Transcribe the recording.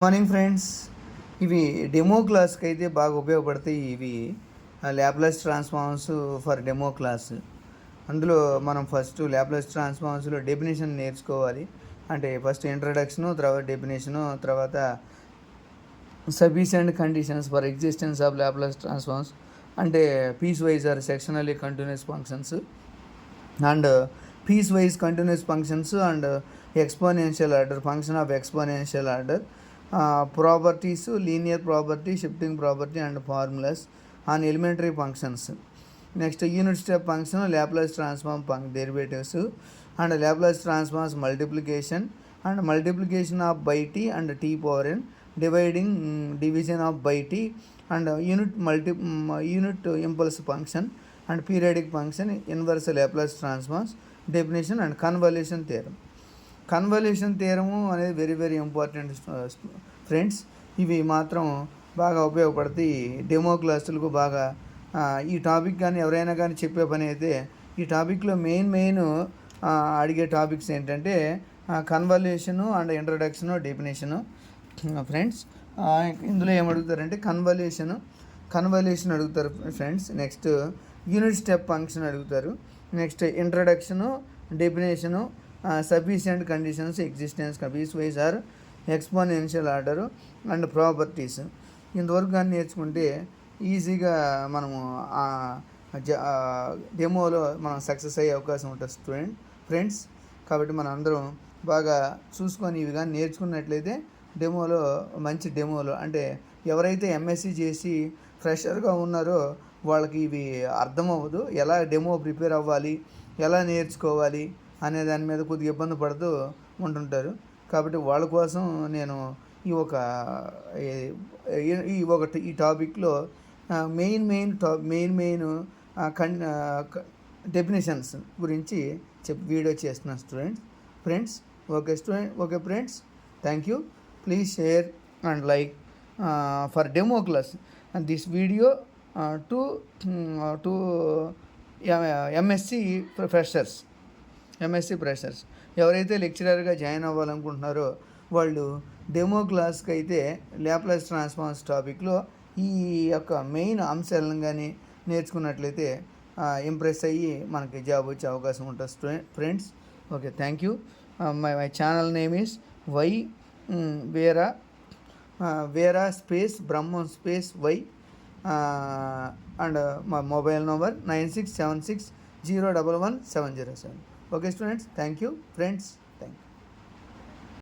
Morning friends, ఇవి demo క్లాస్కి అయితే బాగా ఉపయోగపడతాయి. ఇవి Laplace transforms for demo class. అందులో మనం ఫస్ట్ ల్యాప్లాస్ ట్రాన్స్ఫార్మ్స్లో డెఫినేషన్ నేర్చుకోవాలి. అంటే ఫస్ట్ ఇంట్రడక్షను, తర్వాత డెఫినేషను, తర్వాత sufficient conditions for existence of Laplace transforms, అంటే piecewise or sectionally continuous functions and piecewise continuous functions and exponential order, function of exponential order, properties, linear property, shifting property and formulas on elementary functions. Next unit step function, Laplace transform derivatives and Laplace transforms multiplication and multiplication of by T and T power N, division of by T and unit impulse function and periodic function, inverse Laplace transforms, definition and convolution theorem. Convolution theorem అనేది very very important friends. ఇవి మాత్రం బాగా ఉపయోగపడతాయి demo క్లాసులకు బాగా. ఈ topic కానీ ఎవరైనా కానీ చెప్పే పని అయితే ఈ టాపిక్లో మెయిన్ అడిగే టాపిక్స్ ఏంటంటే convolution and introduction, definition. Friends, ఇందులో ఏమడుగుతారంటే కన్వల్యూషన్ అడుగుతారు friends. Next unit step function అడుగుతారు. Next introduction, definition, sufficient conditions, existence, piecewise or exponential order and properties. ఇంతవరకు కానీ నేర్చుకుంటే ఈజీగా మనము డెమోలో మనం సక్సెస్ అయ్యే అవకాశం ఉంటుంది ఫ్రెండ్స్. కాబట్టి మన అందరం బాగా చూసుకొని ఇవి కానీ నేర్చుకున్నట్లయితే డెమోలో మంచి డెమోలో, అంటే ఎవరైతే ఎంఎస్సి చేసి ఫ్రెషర్గా ఉన్నారో వాళ్ళకి ఇవి అర్థమవ్వదు. ఎలా డెమో ప్రిపేర్ అవ్వాలి, ఎలా నేర్చుకోవాలి అనే దాని మీద కొద్దిగా ఇబ్బంది పడుతూ ఉంటుంటారు. కాబట్టి వాళ్ళ కోసం నేను ఈ టాపిక్లో మెయిన్ డెఫినేషన్స్ గురించి వీడియో చేస్తున్నాను friends. Okay friends, thank you. Please share and like for demo class and this video to MSc freshers. ఎవరైతే లెక్చరర్గా జాయిన్ అవ్వాలనుకుంటున్నారో వాళ్ళు డెమో క్లాస్కి అయితే ల్యాప్లాస్ ట్రాన్స్ఫార్మ్స్ టాపిక్లో ఈ యొక్క మెయిన్ అంశాలను కానీ నేర్చుకున్నట్లయితే ఇంప్రెస్ అయ్యి మనకి జాబ్ వచ్చే అవకాశం ఉంటుంది friends. Okay, thank you. My channel name is Veera space Brahmam space Y and my mobile number 9676011707. Okay students, thank you friends.